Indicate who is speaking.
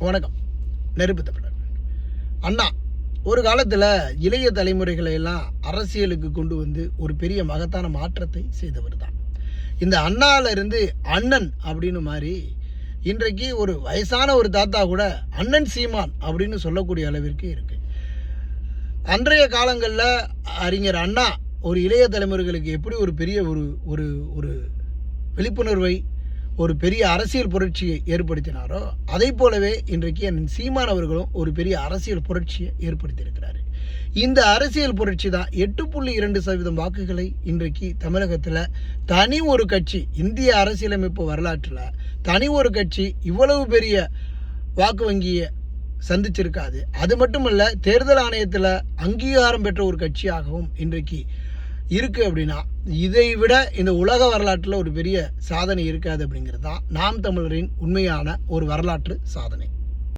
Speaker 1: வணக்கம். நெருப்பு தமிழர் அண்ணா ஒரு காலத்தில் இளைய தலைமுறைகளை எல்லாம் அரசியலுக்கு கொண்டு வந்து ஒரு பெரிய மகத்தான மாற்றத்தை செய்தவர் தான். இந்த அண்ணாவிலிருந்து அண்ணன் அப்படின்னு மாதிரி இன்றைக்கு ஒரு வயசான ஒரு தாத்தா கூட அண்ணன் சீமான் அப்படின்னு சொல்லக்கூடிய அளவிற்கு இருக்கு. அன்றைய காலங்களில் அறிஞர் அண்ணா ஒரு இளைய தலைமுறைகளுக்கு எப்படி ஒரு பெரிய ஒரு விழிப்புணர்வை, ஒரு பெரிய அரசியல் புரட்சியை ஏற்படுத்தினாரோ அதை போலவே இன்றைக்கு அண்ணன் சீமான் அவர்களும் ஒரு பெரிய அரசியல் புரட்சியை ஏற்படுத்தியிருக்கிறாரு. இந்த அரசியல் புரட்சி தான் 8.2% வாக்குகளை இன்றைக்கு தமிழகத்தில் தனி ஒரு கட்சி, இந்திய அரசியலமைப்பு வரலாற்றில் தனி ஒரு கட்சி இவ்வளவு பெரிய வாக்கு வங்கியை சந்திச்சிருக்காது. அது மட்டுமல்ல, தேர்தல் ஆணையத்தில் அங்கீகாரம் பெற்ற ஒரு கட்சியாகவும் இன்றைக்கு இருக்குது. அப்படின்னா இதை விட இந்த உலக வரலாற்றில் ஒரு பெரிய சாதனை இருக்காது அப்படிங்கிறது தான் நாம் தமிழரின் உண்மையான ஒரு வரலாற்று சாதனை.